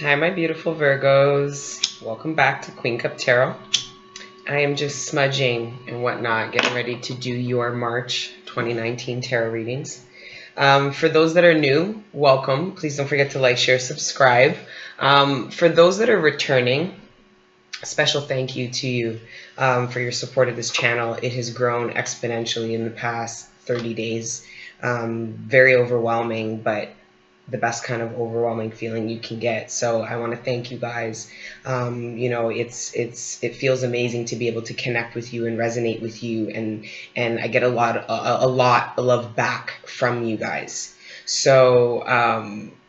Hi, my beautiful Virgos. Welcome back to Queen Cup Tarot. I am just smudging and whatnot, getting ready to do your March 2019 tarot readings. For those that are new, welcome. Please don't forget to like, share, subscribe. For those that are returning, a special thank you to you for your support of this channel. It has grown exponentially in the past 30 days. Very overwhelming, but the best kind of overwhelming feeling you can get. So I want to thank you guys. It feels amazing to be able to connect with you and resonate with you, and I get a lot of love back from you guys. So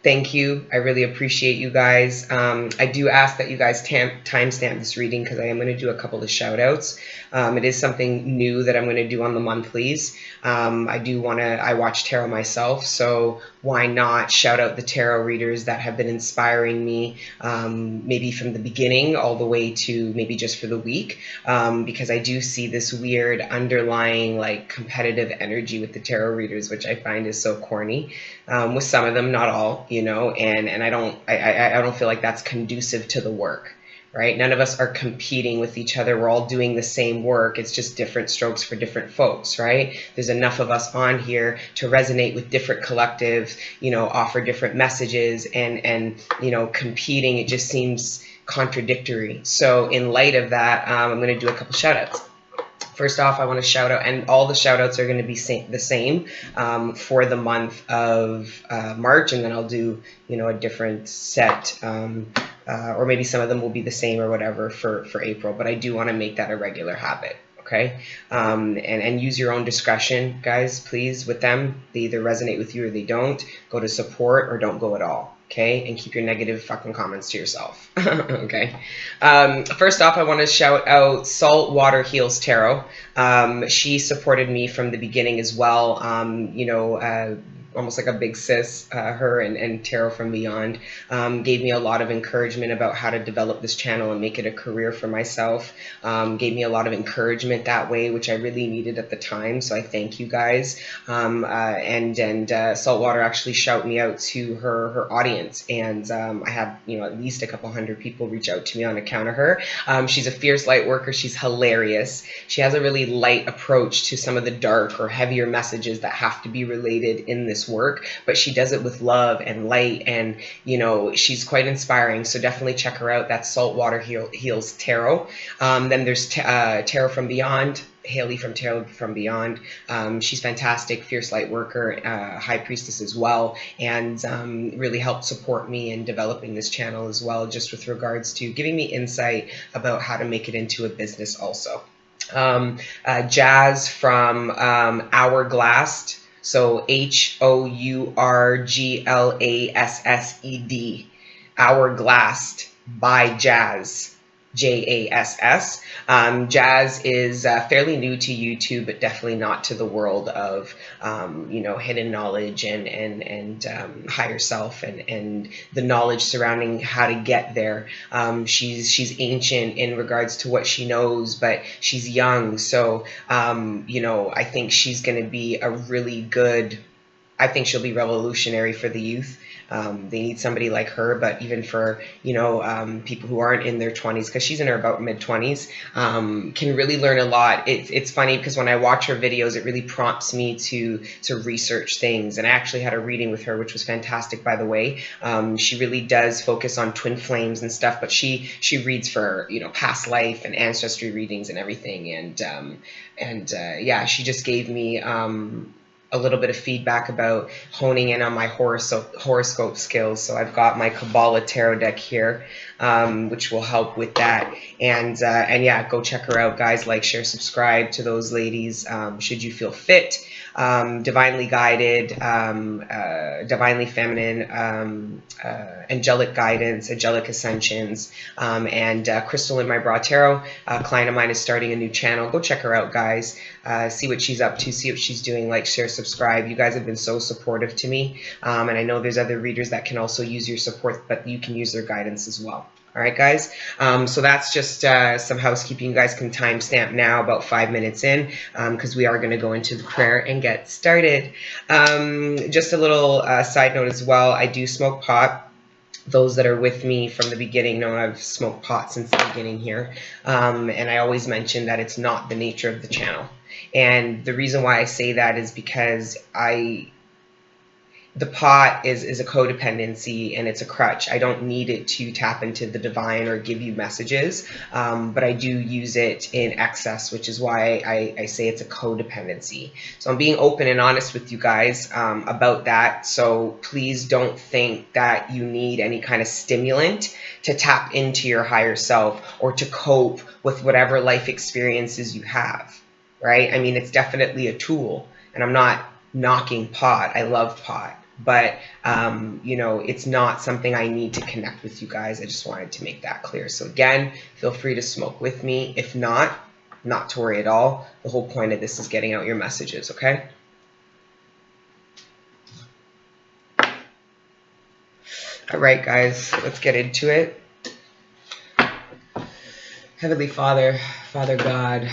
thank you. I really appreciate you guys. I do ask that you guys timestamp this reading because I am going to do a couple of shout outs. It is something new that I'm going to do on the monthlies. I watch tarot myself, so why not shout out the tarot readers that have been inspiring me, maybe from the beginning all the way to maybe just for the week, because I do see this weird underlying like competitive energy with the tarot readers, which I find is so corny, with some of them, not all, and I don't feel like that's conducive to the work. Right? None of us are competing with each other. We're all doing the same work. It's just different strokes for different folks, right? There's enough of us on here to resonate with different collectives, offer different messages, and competing, it just seems contradictory. So in light of that, I'm going to do a couple shout outs. First off, I want to shout out, and all the shout outs are going to be the same for the month of March, and then I'll do, a different set, or maybe some of them will be the same or whatever for April, but I do want to make that a regular habit. Okay, and use your own discretion, guys, please, with them. They either resonate with you or they don't. Go to support or don't go at all. Okay, and keep your negative fucking comments to yourself. Okay. First off, I want to shout out Saltwater Heals Tarot. She supported me from the beginning as well. Almost like a big sis, her and Tarot from Beyond, gave me a lot of encouragement about how to develop this channel and make it a career for myself. Gave me a lot of encouragement that way, which I really needed at the time. So I thank you guys. Saltwater actually shouted me out to her audience, and I had at least a couple hundred people reach out to me on account of her. She's a fierce light worker. She's hilarious. She has a really light approach to some of the dark or heavier messages that have to be related in this work, but she does it with love and light, and she's quite inspiring. So definitely check her out. That's Saltwater Heals Tarot. Then there's Tarot from Beyond, Haley from Tarot from Beyond. She's fantastic, fierce light worker, high priestess as well, and really helped support me in developing this channel as well, just with regards to giving me insight about how to make it into a business also. Jass from Hourglassed, so Hourglassed, Hourglassed by Jass. Jass. Jass is fairly new to YouTube, but definitely not to the world of hidden knowledge and higher self and the knowledge surrounding how to get there. She's ancient in regards to what she knows, but she's young, so I think she's going to be a really good. I think she'll be revolutionary for the youth. They need somebody like her, but even for people who aren't in their 20s, because she's in her about mid-20s, can really learn a lot. It's funny because when I watch her videos, it really prompts me to research things. And I actually had a reading with her, which was fantastic, by the way. She really does focus on twin flames and stuff, but she reads for past life and ancestry readings and everything. And yeah, she just gave me a little bit of feedback about honing in on my horoscope skills. So I've got my Kabbalah tarot deck here, which will help with that. And yeah, go check her out, guys. Like, share, subscribe to those ladies, should you feel fit. Divinely guided, divinely feminine, angelic guidance, angelic ascensions, and Crystal in My Bra Tarot. A client of mine is starting a new channel. Go check her out, guys. See what she's up to, see what she's doing. Like, share, subscribe. You guys have been so supportive to me, and I know there's other readers that can also use your support, but you can use their guidance as well. All right, guys. So that's just some housekeeping. You guys can timestamp now, about 5 minutes in, because we are going to go into the prayer and get started. Just a little side note as well. I do smoke pot. Those that are with me from the beginning know I've smoked pot since the beginning here. And I always mention that it's not the nature of the channel. And the reason why I say that is because the pot is a codependency and it's a crutch. I don't need it to tap into the divine or give you messages, but I do use it in excess, which is why I say it's a codependency. So I'm being open and honest with you guys about that. So please don't think that you need any kind of stimulant to tap into your higher self or to cope with whatever life experiences you have, right? I mean, it's definitely a tool, and I'm not knocking pot. I love pot. But, you know, it's not something I need to connect with you guys. I just wanted to make that clear. So again, feel free to smoke with me. If not to worry at all. The whole point of this is getting out your messages, okay? All right, guys, let's get into it. Heavenly Father, Father God,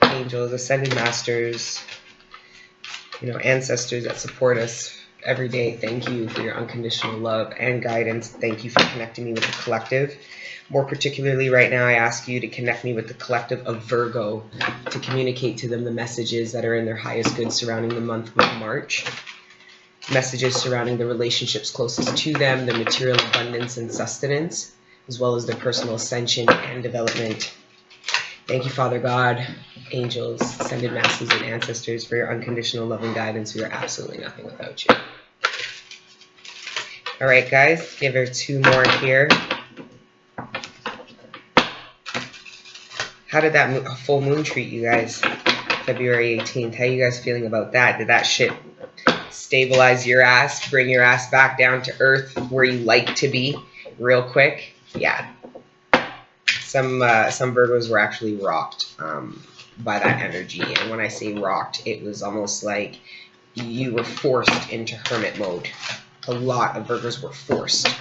angels, ascended masters, you know, ancestors that support us every day, thank you for your unconditional love and guidance. Thank you for connecting me with the collective. More particularly right now, I ask you to connect me with the collective of Virgo to communicate to them the messages that are in their highest good surrounding the month of March. Messages surrounding the relationships closest to them, their material abundance and sustenance, as well as their personal ascension and development. Thank you, Father God, angels, ascended masters, and ancestors for your unconditional love and guidance. We are absolutely nothing without you. All right, guys, give her two more here. How did that full moon treat you guys? February 18th. How you guys feeling about that? Did that shit stabilize your ass, bring your ass back down to earth where you like to be real quick? Yeah. Some Virgos were actually rocked by that energy. And when I say rocked, it was almost like you were forced into hermit mode. A lot of Virgos were forced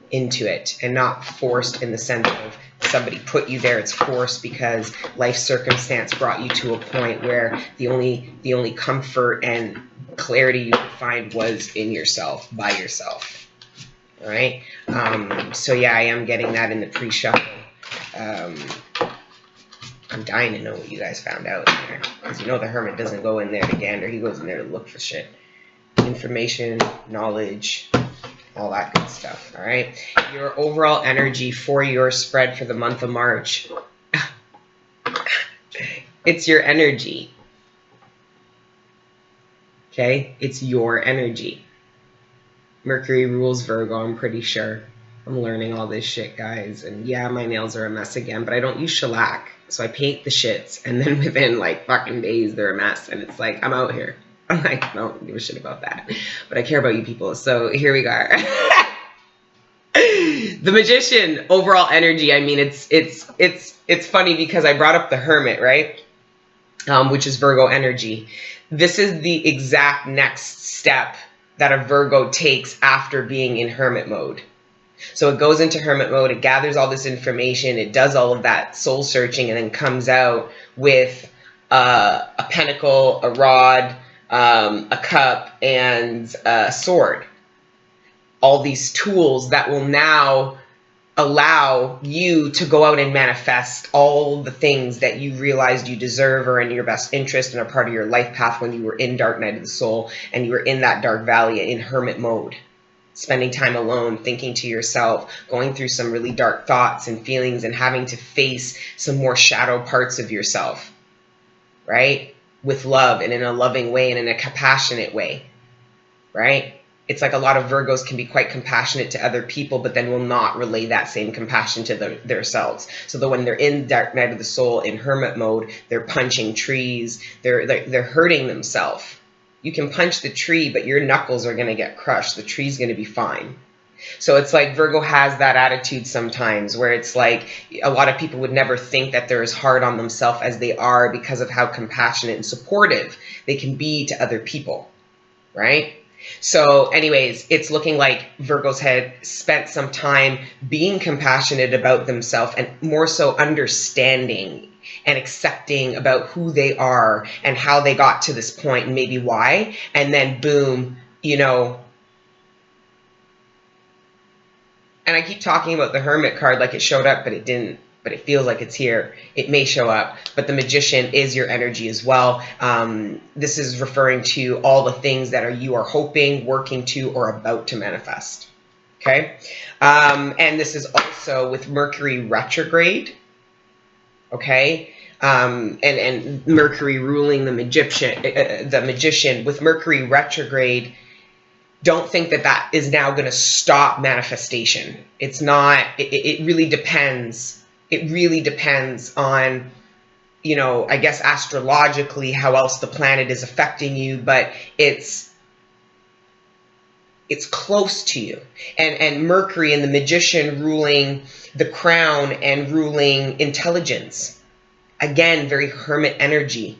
into it, and not forced in the sense of somebody put you there. It's forced because life circumstance brought you to a point where the only comfort and clarity you could find was in yourself, by yourself. All right. So yeah, I am getting that in the pre-shuffle. I'm dying to know what you guys found out in there, because you know the hermit doesn't go in there to gander. He goes in there to look for shit. Information, knowledge, all that good stuff. All right. Your overall energy for your spread for the month of March. It's your energy. Okay? It's your energy. Mercury rules Virgo, I'm pretty sure. I'm learning all this shit, guys. And yeah, my nails are a mess again, but I don't use shellac. So I paint the shits, and then within like fucking days, they're a mess. And it's like, I'm out here. I'm like, I don't give a shit about that. But I care about you people. So here we go. The Magician, overall energy. I mean, it's funny because I brought up the Hermit, right? Which is Virgo energy. This is the exact next step that a Virgo takes after being in hermit mode. So it goes into hermit mode, it gathers all this information, it does all of that soul searching, and then comes out with a pentacle, a rod, a cup, and a sword. All these tools that will now allow you to go out and manifest all the things that you realized you deserve or in your best interest and are part of your life path when you were in dark night of the soul and you were in that dark valley in hermit mode, spending time alone, thinking to yourself, going through some really dark thoughts and feelings and having to face some more shadow parts of yourself, right? With love and in a loving way and in a compassionate way, right? It's like a lot of Virgos can be quite compassionate to other people, but then will not relay that same compassion to themselves. So that when they're in dark night of the soul, in hermit mode, they're punching trees, they're hurting themselves. You can punch the tree, but your knuckles are going to get crushed. The tree's going to be fine. So it's like Virgo has that attitude sometimes where it's like a lot of people would never think that they're as hard on themselves as they are because of how compassionate and supportive they can be to other people, right? So anyways, it's looking like Virgos had spent some time being compassionate about themselves and more so understanding and accepting about who they are and how they got to this point and maybe why. And then boom, you know, And I keep talking about the Hermit card like it showed up, but it didn't. But it feels like it's here. It may show up, but the Magician is your energy as well. This is referring to all the things that you are hoping, working to, or about to manifest. Okay? And this is also with Mercury retrograde. Okay? And Mercury ruling the Magician. With Mercury retrograde, don't think that is now going to stop manifestation. It's not. It really depends. It really depends on, you know, I guess astrologically how else the planet is affecting you, but it's close to you. And Mercury and the Magician ruling the crown and ruling intelligence. Again, very Hermit energy,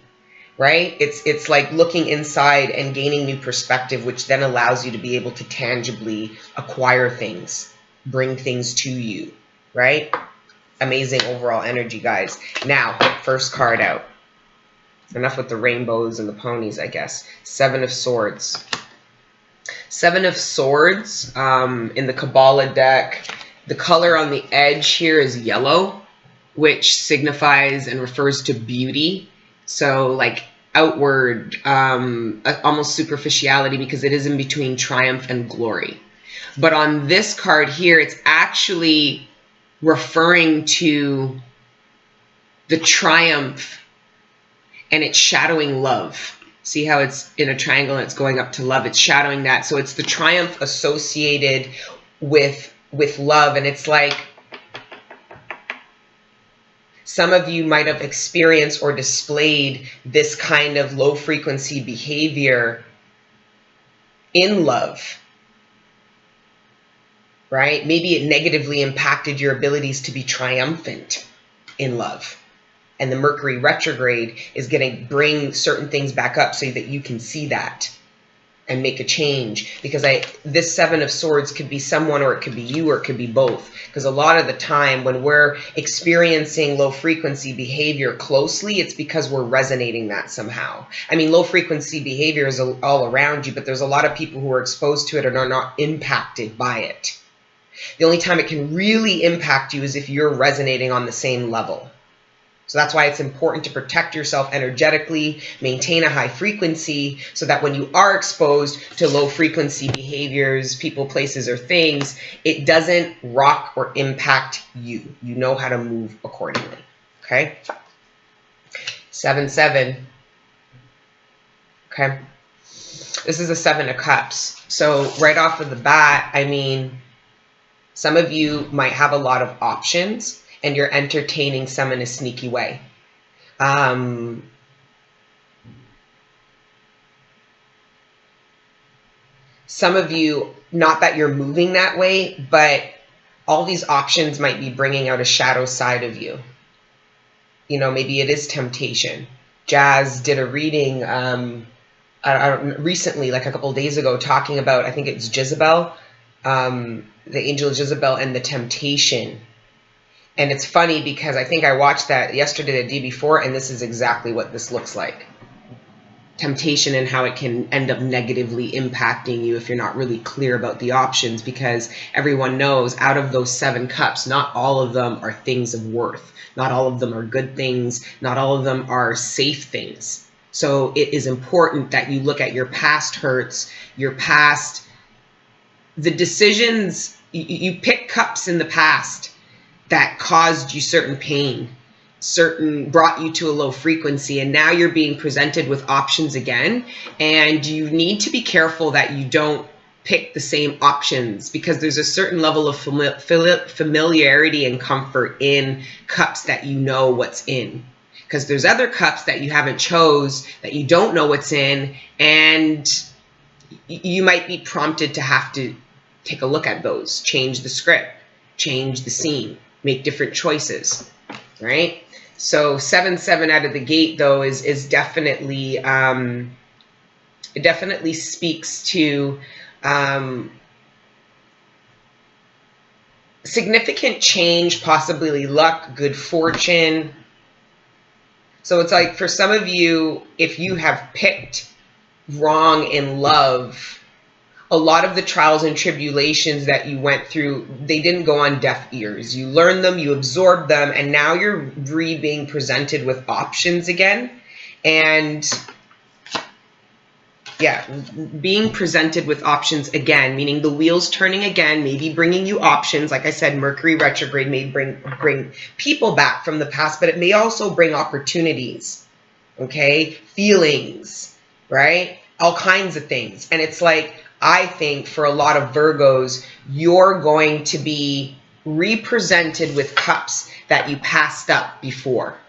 right? It's like looking inside and gaining new perspective, which then allows you to be able to tangibly acquire things, bring things to you, right? Amazing overall energy, guys. Now, first card out. Enough with the rainbows and the ponies, I guess. Seven of Swords. Seven of Swords in the Kabbalah deck. The color on the edge here is yellow, which signifies and refers to beauty. So like outward, almost superficiality, because it is in between triumph and glory. But on this card here, it's actually referring to the triumph, and it's shadowing love. See how it's in a triangle and it's going up to love? It's shadowing that. So it's the triumph associated with love. And it's like some of you might have experienced or displayed this kind of low frequency behavior in love. Right? Maybe it negatively impacted your abilities to be triumphant in love. And the Mercury retrograde is going to bring certain things back up so that you can see that and make a change. Because this Seven of Swords could be someone, or it could be you, or it could be both. Because a lot of the time when we're experiencing low frequency behavior closely, it's because we're resonating that somehow. I mean, low frequency behavior is all around you, but there's a lot of people who are exposed to it and are not impacted by it. The only time it can really impact you is if you're resonating on the same level. So that's why it's important to protect yourself energetically, maintain a high frequency, so that when you are exposed to low frequency behaviors, people, places, or things, it doesn't rock or impact you. You know how to move accordingly. Okay? 7-7. Okay? This is a Seven of Cups. So right off of the bat, I mean, some of you might have a lot of options and you're entertaining some in a sneaky way. Some of you, not that you're moving that way, but all these options might be bringing out a shadow side of you. You know, maybe it is temptation. Jass did a reading recently, like a couple of days ago, talking about, I think it's Jezebel, the angel Jezebel and the temptation. And it's funny because I think I watched that yesterday, the day before, and this is exactly what this looks like. Temptation and how it can end up negatively impacting you if you're not really clear about the options, because everyone knows out of those 7 cups, not all of them are things of worth. Not all of them are good things. Not all of them are safe things. So it is important that you look at your past hurts, your past, the decisions, you pick cups in the past that caused you certain pain, brought you to a low frequency, and now you're being presented with options again, and you need to be careful that you don't pick the same options, because there's a certain level of familiarity and comfort in cups that you know what's in. Because there's other cups that you haven't chose, that you don't know what's in, and you might be prompted to have to take a look at those, change the script, change the scene, make different choices, right? So 7-7 out of the gate, though, is definitely, it definitely speaks to significant change, possibly luck, good fortune. So it's like for some of you, if you have picked wrong in love, a lot of the trials and tribulations that you went through, they didn't go on deaf ears. You learned them, you absorbed them, and now you're being presented with options again. And yeah, being presented with options again, meaning the wheels turning again, maybe bringing you options. Like I said, Mercury retrograde may bring people back from the past, but it may also bring opportunities, okay? Feelings, right? All kinds of things. And it's like, I think for a lot of Virgos, you're going to be represented with cups that you passed up before,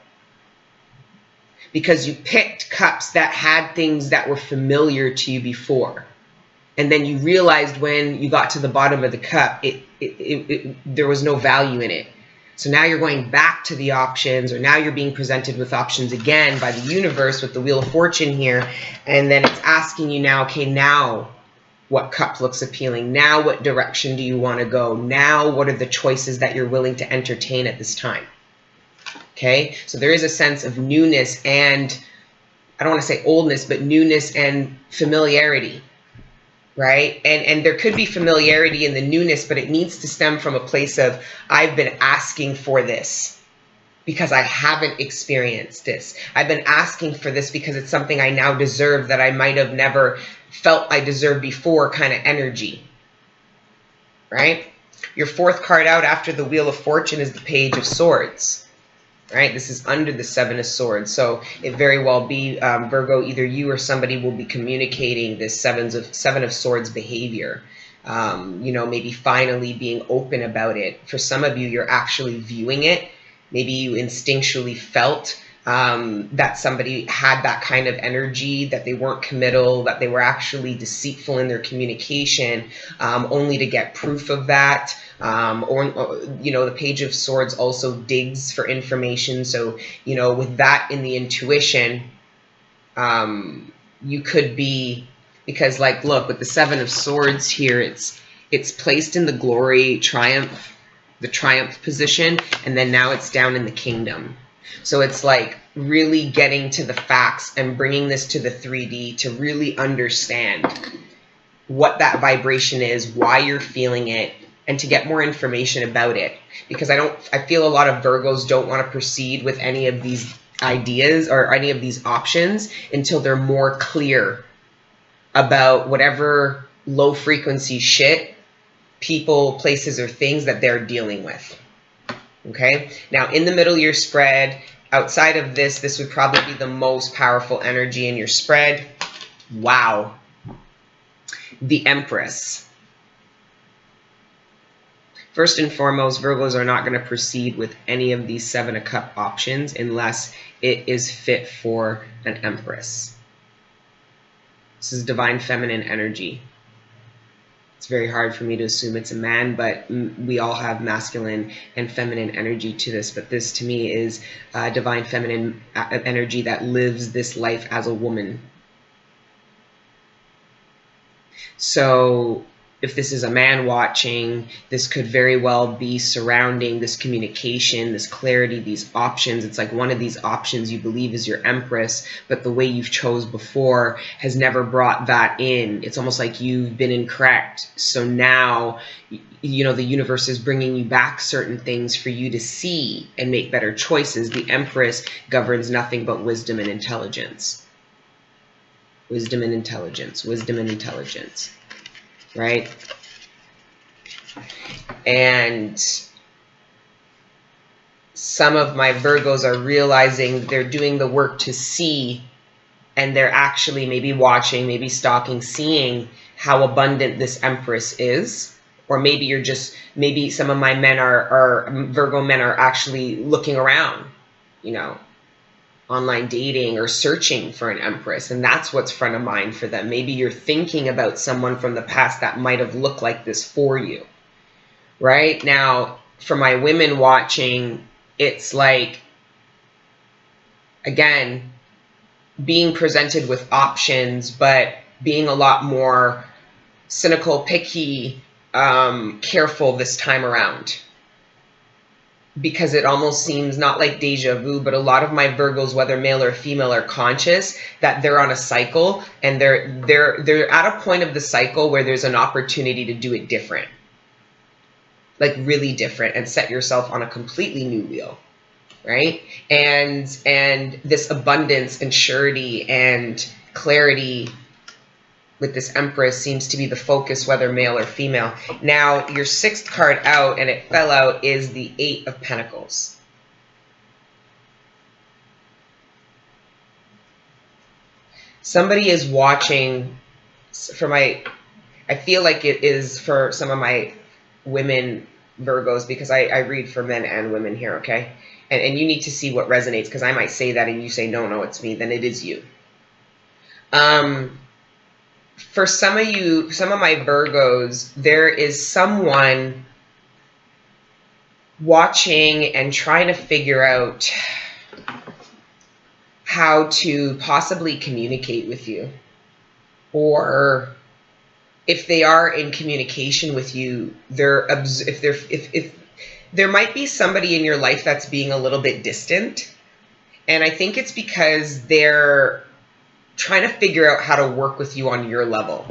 because you picked cups that had things that were familiar to you before. And then you realized when you got to the bottom of the cup, there was no value in it. So now you're going back to the options, or now you're being presented with options again by the universe with the Wheel of Fortune here. And then it's asking you now, okay, now what cup looks appealing? Now what direction do you want to go? Now what are the choices that you're willing to entertain at this time? Okay, so there is a sense of newness and, I don't want to say oldness, but newness and familiarity, right? And there could be familiarity in the newness, but it needs to stem from a place of, I've been asking for this because I haven't experienced this. I've been asking for this because it's something I now deserve that I might have never felt I deserved before, kind of energy, right? Your fourth card out after the Wheel of Fortune is the Page of Swords. Right, this is under the Seven of Swords, so it very well be Virgo, either you or somebody will be communicating this Seven of Swords behavior. You know, maybe finally being open about it. For some of you, you're actually viewing it. Maybe you instinctually felt that somebody had that kind of energy, that they weren't committal, that they were actually deceitful in their communication, only to get proof of that. Or, you know, the Page of Swords also digs for information. So, you know, with that in the intuition, you could be, because like, look, with the Seven of Swords here, it's placed in the glory, triumph, the triumph position, and then now it's down in the kingdom. So it's like really getting to the facts and bringing this to the 3D to really understand what that vibration is, why you're feeling it, and to get more information about it. Because I feel a lot of Virgos don't want to proceed with any of these ideas or any of these options until they're more clear about whatever low frequency shit, people, places, or things that they're dealing with. Okay, now in the middle of your spread, outside of this, this would probably be the most powerful energy in your spread. Wow. The Empress. First and foremost, Virgos are not going to proceed with any of these Seven of Cups options unless it is fit for an Empress. This is divine feminine energy. It's very hard for me to assume it's a man, but we all have masculine and feminine energy to this. But this, to me, is divine feminine energy that lives this life as a woman. So if this is a man watching, this could very well be surrounding this communication, this clarity, these options. It's like one of these options you believe is your Empress, but the way you've chose before has never brought that in. It's almost like you've been incorrect. So now, you know, the universe is bringing you back certain things for you to see and make better choices. The Empress governs nothing but wisdom and intelligence. Wisdom and intelligence. Wisdom and intelligence. Right? And some of my Virgos are realizing they're doing the work to see, and they're actually maybe watching, maybe stalking, seeing how abundant this Empress is. Or maybe you're just, maybe some of my men are Virgo men are actually looking around, you know, online dating or searching for an Empress, and that's what's front of mind for them. Maybe you're thinking about someone from the past that might have looked like this for you. Right? Now, for my women watching, it's like, again, being presented with options, but being a lot more cynical, picky, careful this time around. because it almost seems not like deja vu, but a lot of my Virgos, whether male or female, are conscious that they're on a cycle, and they're at a point of the cycle where there's an opportunity to do it different, like really different, and set yourself on a completely new wheel, right? And this abundance and surety and clarity with this Empress seems to be the focus, whether male or female. Now, your sixth card out, and it fell out, is the Eight of Pentacles. Somebody is watching for my, I feel like it is for some of my women Virgos, because I read for men and women here, okay? And you need to see what resonates, because I might say that and you say, no, it's me, then it is you. For some of you, some of my Virgos, there is someone watching and trying to figure out how to possibly communicate with you. Or if they are in communication with you, if there might be somebody in your life that's being a little bit distant. And I think it's because they're trying to figure out how to work with you on your level.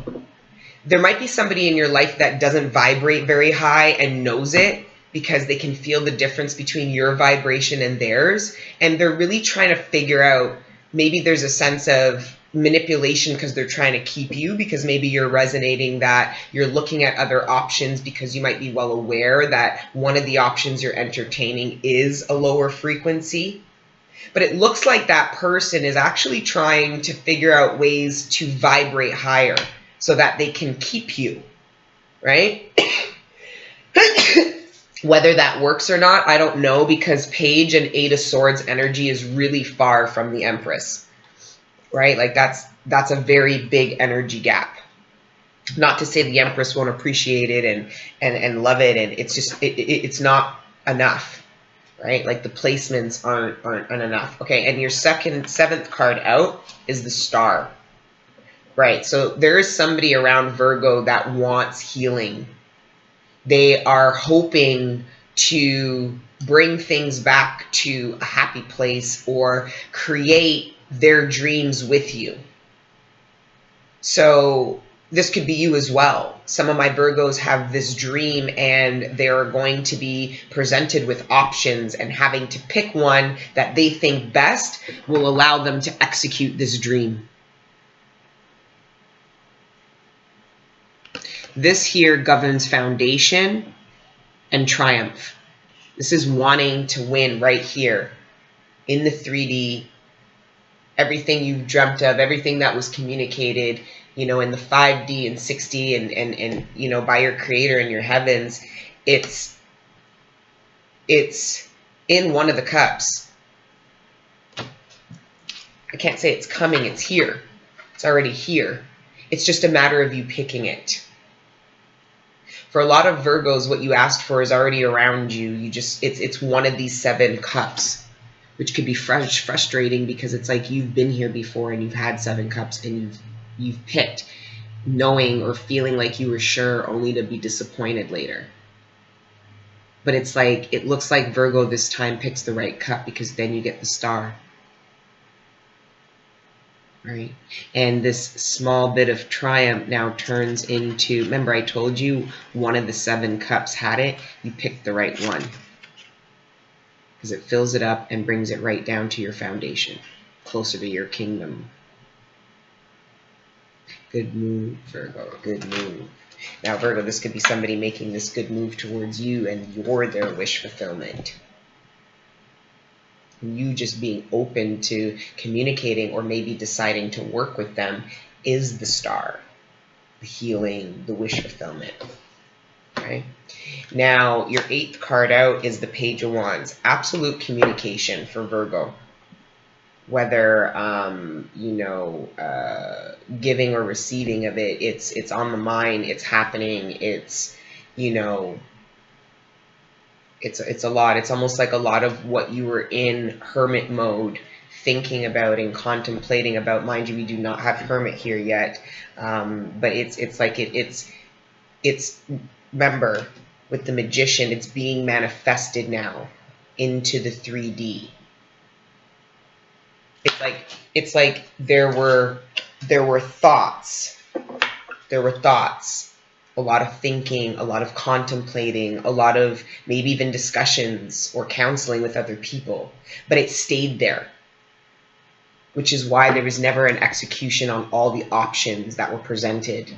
There might be somebody in your life that doesn't vibrate very high and knows it, because they can feel the difference between your vibration and theirs. And they're really trying to figure out, maybe there's a sense of manipulation because they're trying to keep you, because maybe you're resonating that you're looking at other options, because you might be well aware that one of the options you're entertaining is a lower frequency. But it looks like that person is actually trying to figure out ways to vibrate higher so that they can keep you, right? Whether that works or not, I don't know, because Page and Eight of Swords energy is really far from the Empress, right? Like that's a very big energy gap. Not to say the Empress won't appreciate it and love it, and it's just it's not enough. Right? Like the placements aren't enough. Okay, and your seventh card out is the Star. Right, so there is somebody around Virgo that wants healing. They are hoping to bring things back to a happy place or create their dreams with you. So this could be you as well. Some of my Virgos have this dream, and they're going to be presented with options, and having to pick one that they think best will allow them to execute this dream. This here governs foundation and triumph. This is wanting to win right here in the 3D. Everything you've dreamt of, everything that was communicated, you know, in the 5D and 6D and you know, by your creator in your heavens, it's in one of the cups. I can't say it's coming, it's here. It's already here. It's just a matter of you picking it. For a lot of Virgos, what you asked for is already around you. It's one of these 7 cups, which could be frustrating, because it's like you've been here before and you've had 7 cups and you've picked, knowing or feeling like you were sure, only to be disappointed later. But it's like, it looks like Virgo this time picks the right cup, because then you get the Star. Right? And this small bit of triumph now turns into, remember I told you one of the 7 cups had it, you picked the right one. Because it fills it up and brings it right down to your foundation, closer to your kingdom. Good move, Virgo, good move. Now, Virgo, this could be somebody making this good move towards you, and you're their wish fulfillment. You just being open to communicating, or maybe deciding to work with them, is the Star, the healing, the wish fulfillment. Okay. Now, your 8th card out is the Page of Wands. Absolute communication for Virgo. Whether, you know, giving or receiving of it, it's on the mind, it's happening, it's, you know, it's a lot. It's almost like a lot of what you were in hermit mode, thinking about and contemplating about. Mind you, we do not have hermit here yet, but it's like it's remember, with the Magician, it's being manifested now. into the 3D. It's like there were thoughts. There were thoughts, a lot of thinking, a lot of contemplating, a lot of maybe even discussions or counseling with other people, but it stayed there, which is why there was never an execution on all the options that were presented,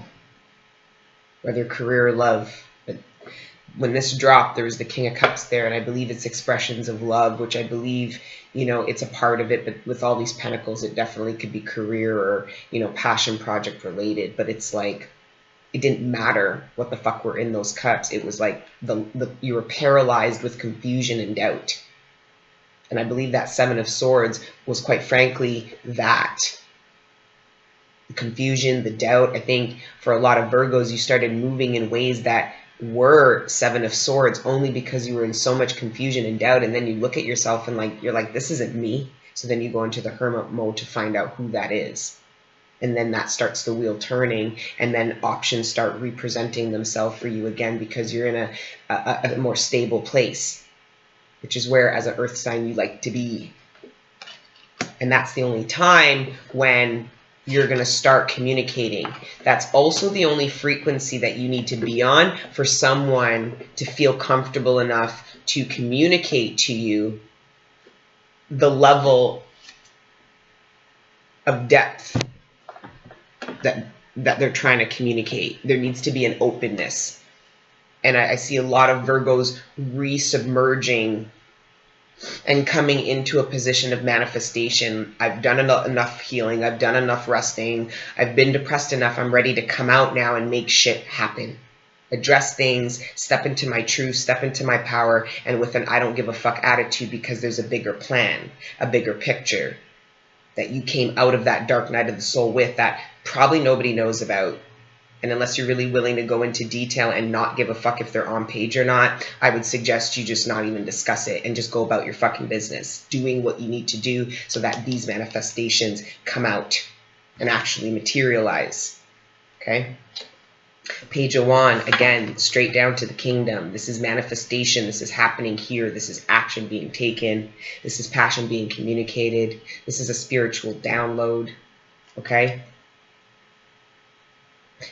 whether career or love. But when this dropped, there was the King of Cups there, and I believe it's expressions of love, which I believe, you know, it's a part of it, but with all these pentacles, it definitely could be career or, you know, passion project related. But it's like, it didn't matter what the fuck were in those cups. It was like you were paralyzed with confusion and doubt. And I believe that Seven of Swords was, quite frankly, that. The confusion, the doubt. I think for a lot of Virgos, you started moving in ways that were Seven of Swords only because you were in so much confusion and doubt. And then you look at yourself and like, you're like, this isn't me. So then you go into the hermit mode to find out who that is. And then that starts the wheel turning, and then options start representing themselves for you again because you're in a more stable place, which is where, as an earth sign, you like to be. And that's the only time when you're going to start communicating. That's also the only frequency that you need to be on for someone to feel comfortable enough to communicate to you the level of depth that they're trying to communicate. There needs to be an openness. And I see a lot of Virgos resubmerging and coming into a position of manifestation. I've done enough healing. I've done enough resting. I've been depressed enough. I'm ready to come out now and make shit happen. Address things, step into my truth, step into my power, and with an I don't give a fuck attitude, because there's a bigger plan, a bigger picture that you came out of that dark night of the soul with that probably nobody knows about. And unless you're really willing to go into detail and not give a fuck if they're on page or not, I would suggest you just not even discuss it and just go about your fucking business, doing what you need to do so that these manifestations come out and actually materialize. Okay? Page of Wands, again, straight down to the kingdom. This is manifestation. This is happening here. This is action being taken. This is passion being communicated. This is a spiritual download. Okay?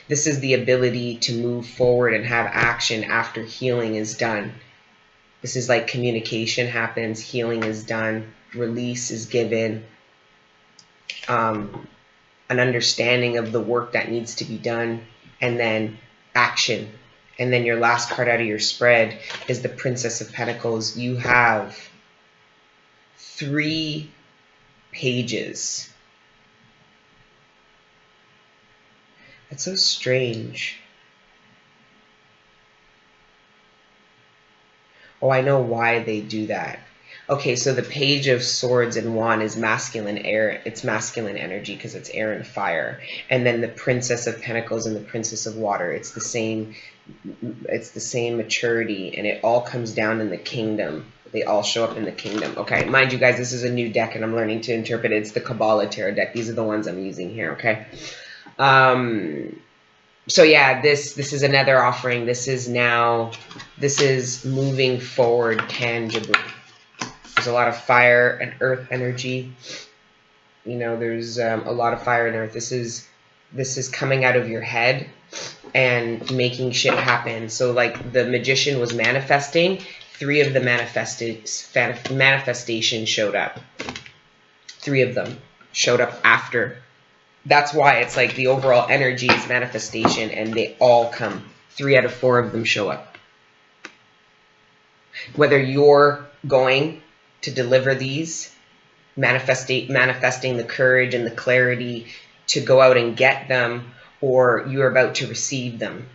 This is the ability to move forward and have action after healing is done. This is like communication happens, healing is done, release is given, an understanding of the work that needs to be done, and then action. And then your last card out of your spread is the Princess of Pentacles. You have 3 pages. That's so strange. Oh, I know why they do that. Okay, so the Page of Swords and Wand is masculine air. It's masculine energy because it's air and fire. And then the Princess of Pentacles and the Princess of Water. It's the same maturity, and it all comes down in the kingdom. They all show up in the kingdom. Okay, mind you guys, this is a new deck and I'm learning to interpret it. It's the Kabbalah Tarot deck. These are the ones I'm using here, okay? So yeah, this is another offering. This is moving forward tangibly. There's a lot of fire and earth energy. You know, there's a lot of fire and earth. This is coming out of your head and making shit happen. So like the magician was manifesting, 3 of the manifestations showed up. 3 of them showed up after. That's why it's like the overall energy is manifestation, and they all come. 3 out of 4 of them show up. Whether you're going to deliver these, manifesting the courage and the clarity to go out and get them, or you're about to receive them,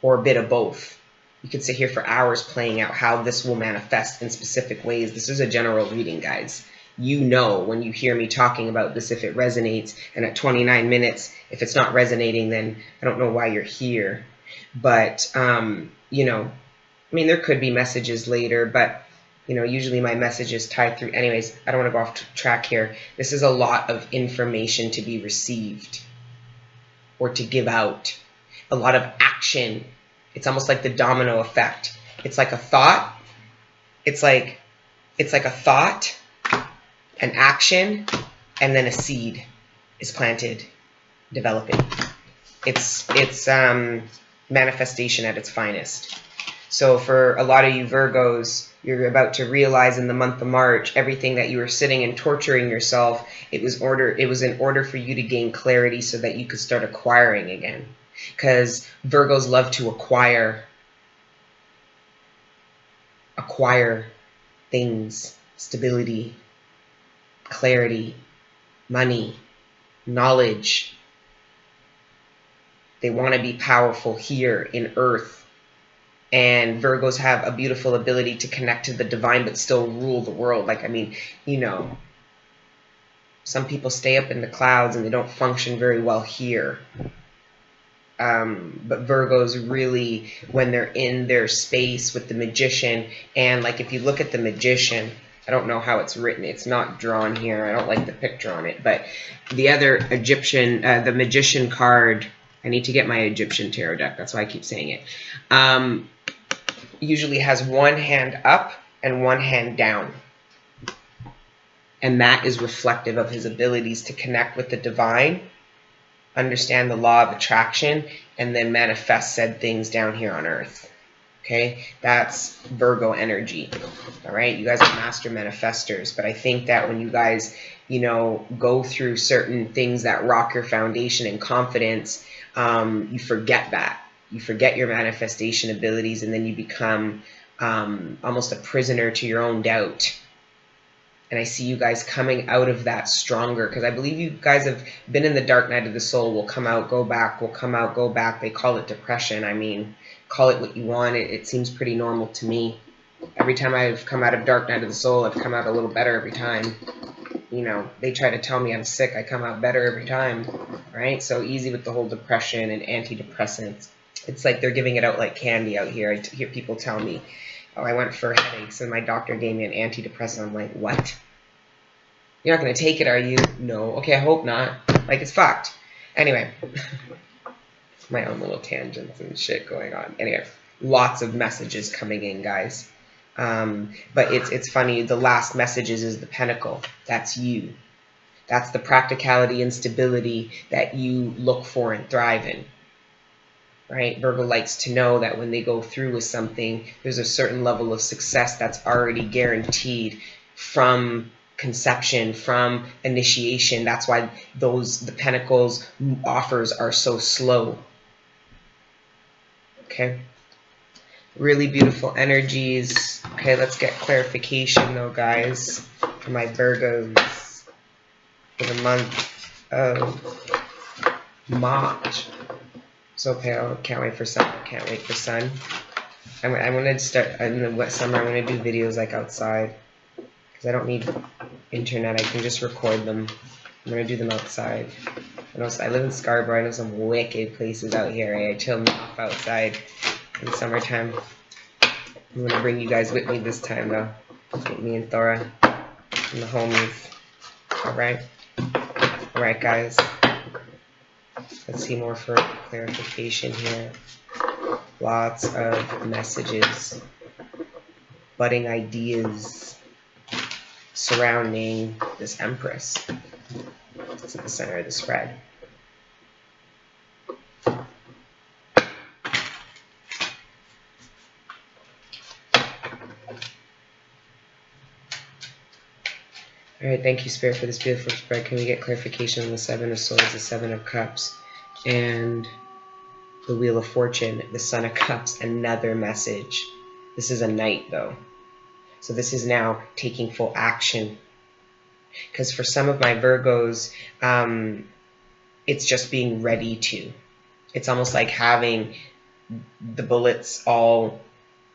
or a bit of both. You could sit here for hours playing out how this will manifest in specific ways. This is a general reading, guys. You know when you hear me talking about this if it resonates, and at 29 minutes, if it's not resonating, then I don't know why you're here. But, you know, I mean, there could be messages later, but, you know, usually my messages tie through. Anyways, I don't want to go off track here. This is a lot of information to be received or to give out. A lot of action. It's almost like the domino effect. It's like a thought. It's like it's like a thought, an action, and then a seed is planted, developing. It's manifestation at its finest. So for a lot of you Virgos, you're about to realize in the month of March, everything that you were sitting and torturing yourself, it was in order for you to gain clarity so that you could start acquiring again. Because Virgos love to acquire things, stability, clarity, money, knowledge. They want to be powerful here in Earth. And Virgos have a beautiful ability to connect to the divine but still rule the world. Like, I mean, you know, some people stay up in the clouds and they don't function very well here. But Virgos really, when they're in their space with the magician, and like if you look at the magician, I don't know how it's written. It's not drawn here. I don't like the picture on it. But the other Egyptian, the magician card, I need to get my Egyptian tarot deck. That's why I keep saying it. Usually has one hand up and one hand down. And that is reflective of his abilities to connect with the divine, understand the law of attraction, and then manifest said things down here on Earth. Okay, that's Virgo energy. All right, you guys are master manifestors, but I think that when you guys, you know, go through certain things that rock your foundation and confidence, you forget that. You forget your manifestation abilities, and then you become almost a prisoner to your own doubt. And I see you guys coming out of that stronger, because I believe you guys have been in the dark night of the soul. Will come out, go back, will come out, go back. They call it depression. I mean, call it what you want. It seems pretty normal to me. Every time I've come out of dark night of the soul, I've come out a little better every time. You know, they try to tell me I'm sick. I come out better every time, right? So easy with the whole depression and antidepressants. It's like they're giving it out like candy out here. I hear people tell me, oh, I went for headaches and my doctor gave me an antidepressant. I'm like, what? You're not going to take it, are you? No. Okay, I hope not. Like, it's fucked. Anyway, my own little tangents and shit going on. Anyway, lots of messages coming in, guys. But it's funny. The last messages is the Pentacle. That's you. That's the practicality and stability that you look for and thrive in. Right? Virgo likes to know that when they go through with something, there's a certain level of success that's already guaranteed from conception, from initiation. That's why the Pentacles offers are so slow. Okay? Really beautiful energies. Okay, let's get clarification though, guys, for my Virgos for the month of March. So pale. Can't wait for sun. Can't wait for sun. I'm going to start in the wet summer. I'm going to do videos like outside because I don't need internet. I can just record them. I'm going to do them outside. I live in Scarborough. I know some wicked places out here. I chill me off outside in summertime. I'm going to bring you guys with me this time though. Get me and Thora and the homies. Alright? Alright, guys. Let's see more for clarification here. Lots of messages, budding ideas surrounding this Empress. It's at the center of the spread. All right, thank you, Spirit, for this beautiful spread. Can we get clarification on the Seven of Swords, the Seven of Cups, and the Wheel of Fortune, the Son of Cups? Another message. This is a knight, though. So this is now taking full action. Because for some of my Virgos, it's just being ready to. It's almost like having the bullets all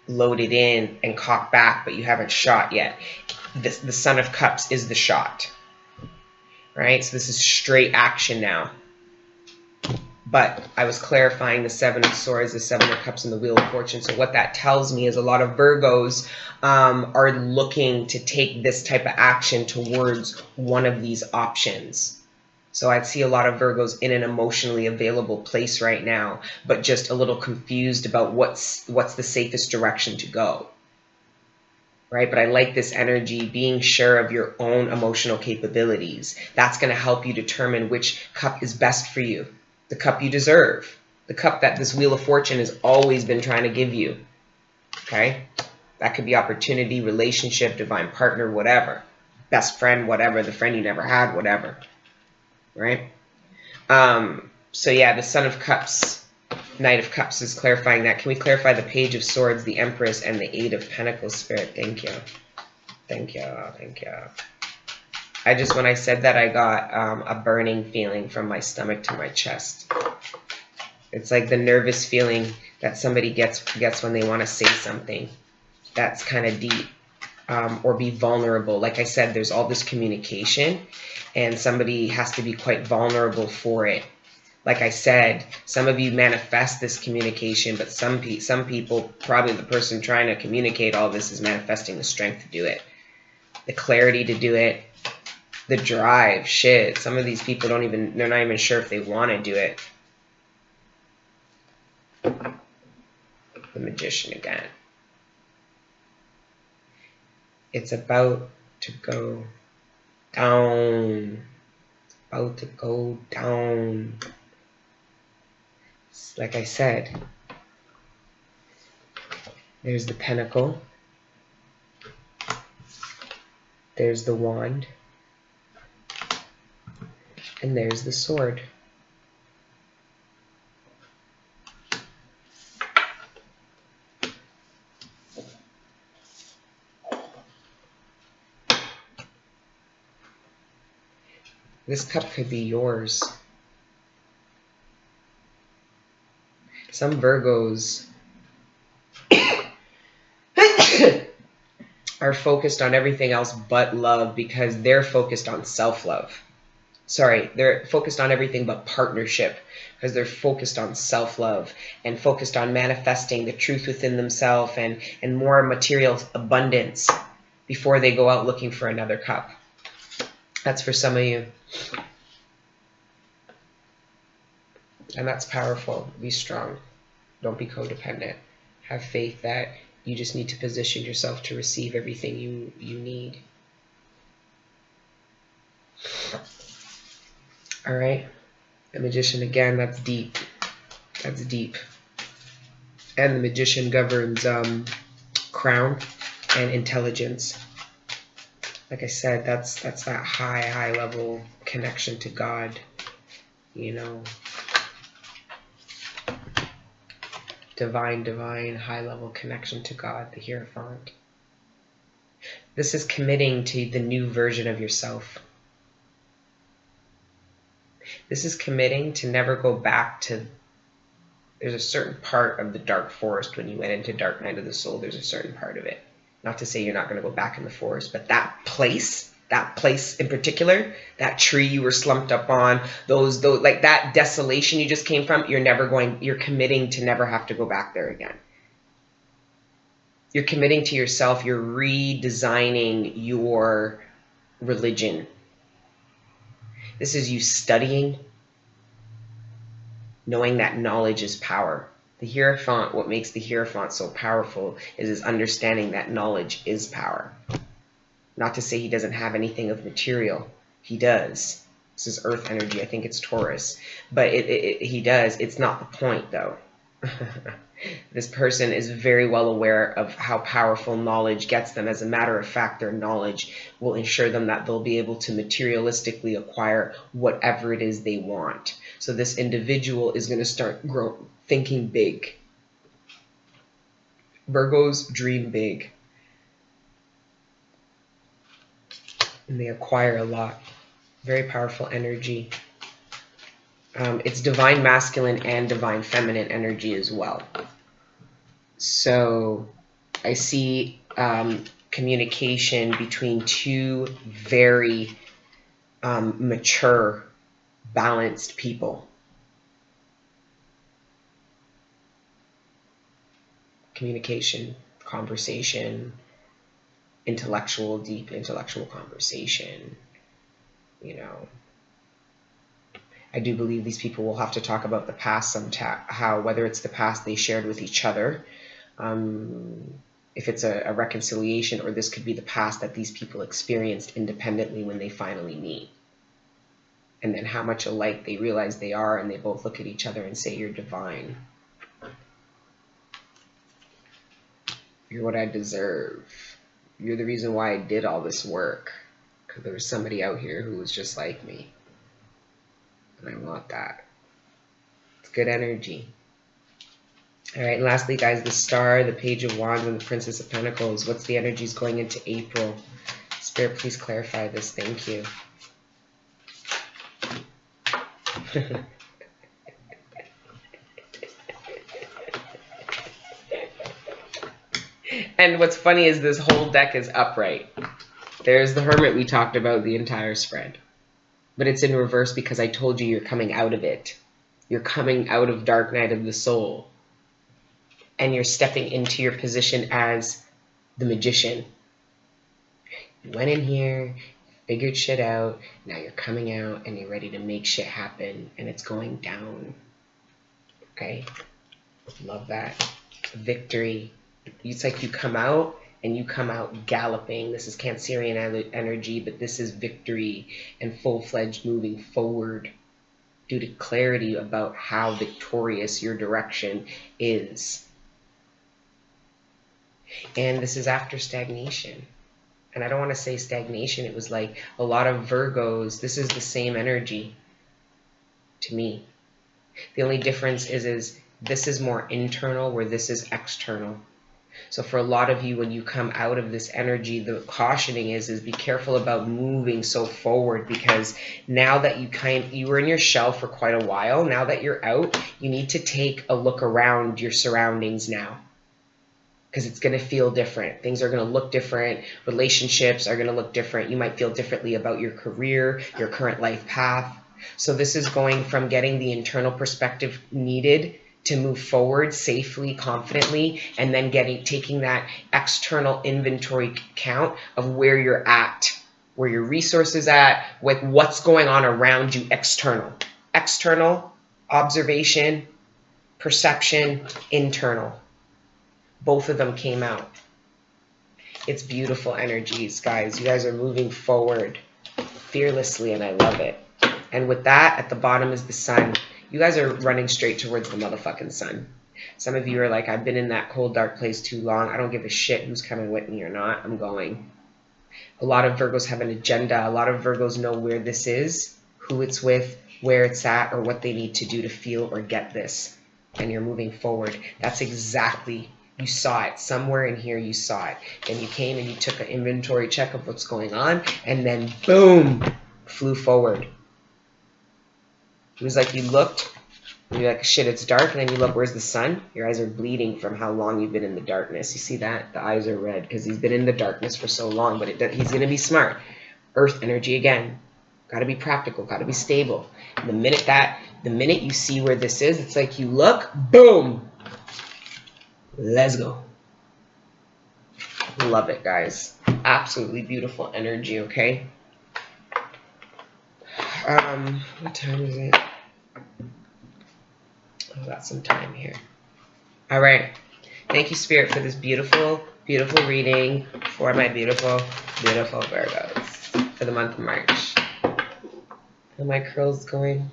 loaded in and cocked back, but you haven't shot yet. The Son of Cups is the shot, right? So this is straight action now. But I was clarifying the Seven of Swords, the Seven of Cups, and the Wheel of Fortune. So what that tells me is a lot of Virgos are looking to take this type of action towards one of these options. So I'd see a lot of Virgos in an emotionally available place right now, but just a little confused about what's the safest direction to go. right? But I like this energy, being sure of your own emotional capabilities. That's going to help you determine which cup is best for you, the cup you deserve, the cup that this Wheel of Fortune has always been trying to give you, okay? That could be opportunity, relationship, divine partner, whatever. Best friend, whatever, the friend you never had, whatever, right? So yeah, the Son of Cups, Knight of Cups is clarifying that. Can we clarify the Page of Swords, the Empress, and the Eight of Pentacles, Spirit? Thank you. Thank you. Thank you. I just, when I said that, I got a burning feeling from my stomach to my chest. It's like the nervous feeling that somebody gets when they want to say something that's kind of deep, or be vulnerable. Like I said, there's all this communication, and somebody has to be quite vulnerable for it. Like I said, some of you manifest this communication, but some people, probably the person trying to communicate all this, is manifesting the strength to do it, the clarity to do it, the drive. Shit, some of these people they're not even sure if they want to do it. The Magician again. It's about to go down. It's about to go down. Like I said, there's the Pentacle. There's the Wand. And there's the Sword. This cup could be yours. Some Virgos are focused on everything else but love, because they're focused on self-love. Sorry, they're focused on everything but partnership, because they're focused on self-love and focused on manifesting the truth within themselves and more material abundance before they go out looking for another cup. That's for some of you. And that's powerful. Be strong. Don't be codependent. Have faith that you just need to position yourself to receive everything you need. All right. The Magician again, that's deep. That's deep. And the Magician governs crown and intelligence. Like I said, that's that high level connection to God, you know. Divine, high level connection to God, the Hierophant. This is committing to the new version of yourself. This is committing to never go back to, there's a certain part of the dark forest when you went into Dark Night of the Soul, there's a certain part of it. Not to say you're not going to go back in the forest, but that place in particular, that tree you were slumped up on, those like that desolation you just came from, you're committing to never have to go back there again. You're committing to yourself, you're redesigning your religion. This is you studying, knowing that knowledge is power. The Hierophant, what makes the Hierophant so powerful is his understanding that knowledge is power. Not to say he doesn't have anything of material. He does. This is earth energy. I think it's Taurus. But he does. It's not the point, though. This person is very well aware of how powerful knowledge gets them. As a matter of fact, their knowledge will ensure them that they'll be able to materialistically acquire whatever it is they want. So this individual is going to start thinking big. Virgos dream big. And they acquire a lot. Very powerful energy. It's divine masculine and divine feminine energy as well. So I see communication between two very mature, balanced people. Communication, conversation, deep intellectual conversation, you know. I do believe these people will have to talk about the past, how whether it's the past they shared with each other, if it's a reconciliation, or this could be the past that these people experienced independently when they finally meet. And then how much alike they realize they are, and they both look at each other and say, you're divine. You're what I deserve. You're the reason why I did all this work. Because there was somebody out here who was just like me. And I want that. It's good energy. All right, and lastly, guys, the Star, the Page of Wands, and the Princess of Pentacles. What's the energies going into April? Spirit, please clarify this. Thank you. And what's funny is this whole deck is upright. There's the Hermit we talked about the entire spread. But it's in reverse because I told you you're coming out of it. You're coming out of Dark Night of the Soul. And you're stepping into your position as the Magician. You went in here, figured shit out, now you're coming out and you're ready to make shit happen, and it's going down. Okay? Love that. Victory. It's like you come out and you come out galloping. This is Cancerian energy, but this is victory and full-fledged moving forward due to clarity about how victorious your direction is. And this is after stagnation. And I don't want to say stagnation. It was like a lot of Virgos. This is the same energy to me. The only difference is this is more internal, where this is external. So for a lot of you, when you come out of this energy, the cautioning is be careful about moving so forward, because now that you were in your shell for quite a while, now that you're out, you need to take a look around your surroundings now. Because it's going to feel different. Things are going to look different. Relationships are going to look different. You might feel differently about your career, your current life path. So this is going from getting the internal perspective needed to move forward safely, confidently, and then taking that external inventory count of where you're at, where your resources at, with what's going on around you external. External, observation, perception, internal. Both of them came out. It's beautiful energies, guys. You guys are moving forward fearlessly, and I love it. And with that, at the bottom is the Sun. You guys are running straight towards the motherfucking sun. Some of you are like, I've been in that cold, dark place too long. I don't give a shit who's coming with me or not. I'm going. A lot of Virgos have an agenda. A lot of Virgos know where this is, who it's with, where it's at, or what they need to do to feel or get this. And you're moving forward. That's exactly, you saw it. Somewhere in here you saw it. And you came and you took an inventory check of what's going on. And then, boom, flew forward. It was like you looked, and you're like, shit, it's dark, and then you look, where's the sun? Your eyes are bleeding from how long you've been in the darkness. You see that? The eyes are red because he's been in the darkness for so long, but he's going to be smart. Earth energy again. Got to be practical, got to be stable. And the minute you see where this is, it's like you look, boom, let's go. Love it, guys. Absolutely beautiful energy, okay? What time is it? I've got some time here. All right. Thank you, Spirit, for this beautiful, beautiful reading for my beautiful, beautiful Virgos for the month of March. Are my curls going?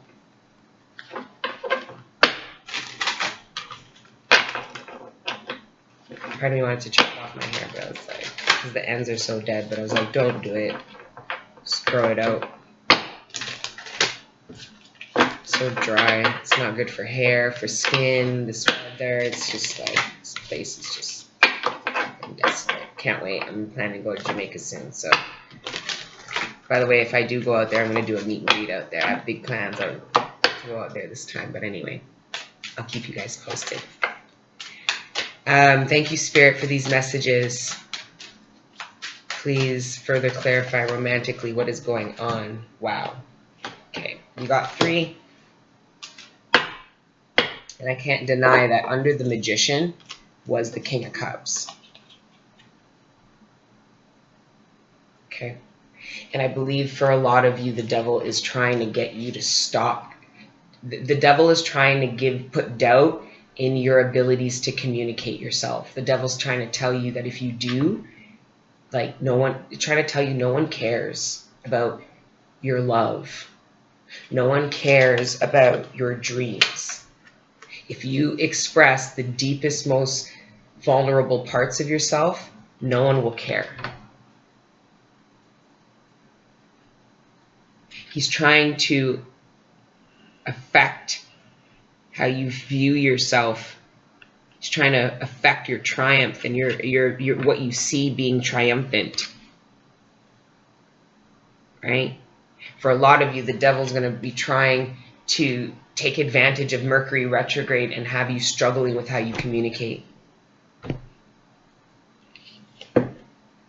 Part of me wanted to chop off my hair, but I was like, because the ends are so dead, but I was like, don't do it. Just grow it out. So dry. It's not good for hair, for skin, this weather. It's just like, this place is just desolate. Can't wait. I'm planning to go to Jamaica soon. So, by the way, if I do go out there, I'm going to do a meet and greet out there. I have big plans to go out there this time. But anyway, I'll keep you guys posted. Thank you, Spirit, for these messages. Please further clarify romantically what is going on. Wow. Okay, we got 3. And I can't deny that under the Magician was the King of Cups. Okay. And I believe for a lot of you, the devil is trying to get you to stop. The devil is trying to put doubt in your abilities to communicate yourself. The devil's trying to tell you that if you do, like trying to tell you no one cares about your love. No one cares about your dreams. If you express the deepest, most vulnerable parts of yourself, no one will care. He's trying to affect how you view yourself. He's trying to affect your triumph and your what you see being triumphant. Right? For a lot of you, the devil's going to be trying to take advantage of Mercury retrograde and have you struggling with how you communicate.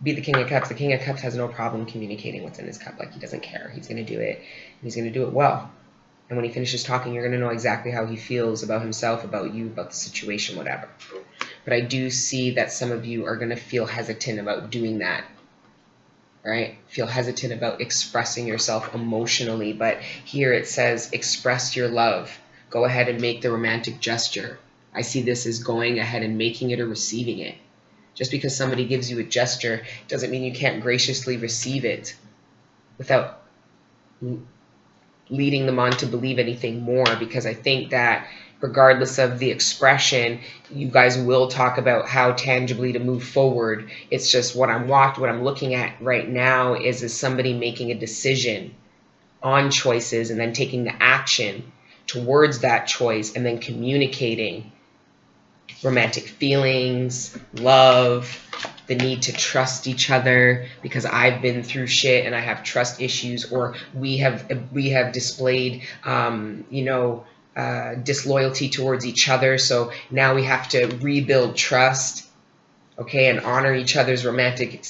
Be the King of Cups. The King of Cups has no problem communicating what's in his cup. Like, he doesn't care. He's going to do it. He's going to do it well. And when he finishes talking, you're going to know exactly how he feels about himself, about you, about the situation, whatever. But I do see that some of you are going to feel hesitant about doing that. Right? Feel hesitant about expressing yourself emotionally. But here it says, express your love. Go ahead and make the romantic gesture. I see this as going ahead and making it or receiving it. Just because somebody gives you a gesture doesn't mean you can't graciously receive it without leading them on to believe anything more. Because I think that regardless of the expression, you guys will talk about how tangibly to move forward. It's just what I'm looking at right now is somebody making a decision on choices and then taking the action towards that choice and then communicating romantic feelings, love, the need to trust each other, because I've been through shit and I have trust issues, or we have displayed disloyalty towards each other, so now we have to rebuild trust, okay, and honor each other's romantic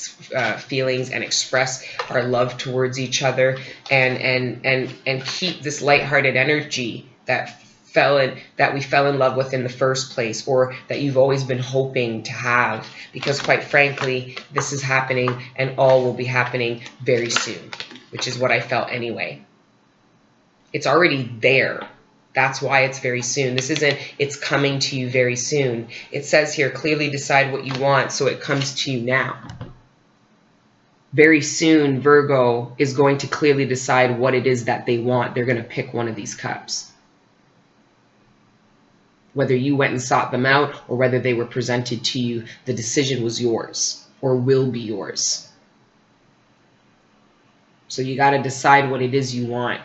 feelings and express our love towards each other, and keep this lighthearted energy that we fell in love with in the first place, or that you've always been hoping to have, because quite frankly, this is happening and all will be happening very soon, which is what I felt anyway. It's already there. That's why it's very soon. This isn't, it's coming to you very soon. It says here, clearly decide what you want, so it comes to you now. Very soon, Virgo is going to clearly decide what it is that they want. They're going to pick one of these cups. Whether you went and sought them out or whether they were presented to you, the decision was yours or will be yours. So you got to decide what it is you want,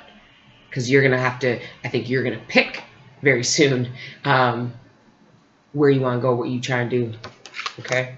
because you're going to have to, I think you're going to pick very soon where you want to go, what you try and do. Okay?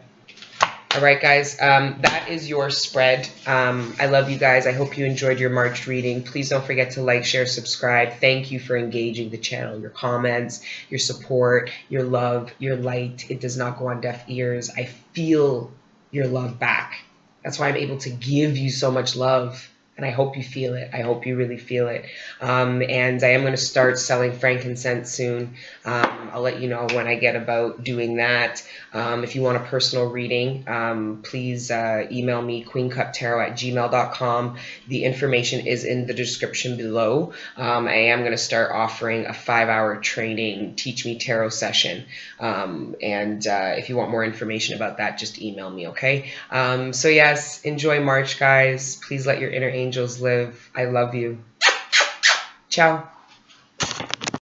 All right, guys, that is your spread. I love you guys. I hope you enjoyed your March reading. Please don't forget to like, share, subscribe. Thank you for engaging the channel, your comments, your support, your love, your light. It does not go on deaf ears. I feel your love back. That's why I'm able to give you so much love. And I hope you feel it. I hope you really feel it. And I am going to start selling frankincense soon. I'll let you know when I get about doing that. If you want a personal reading, please email me, queencuptarot@gmail.com. The information is in the description below. I am going to start offering a 5-hour training, Teach Me Tarot session. If you want more information about that, just email me, okay? So yes, enjoy March, guys. Please let your inner angels live. I love you. Ciao.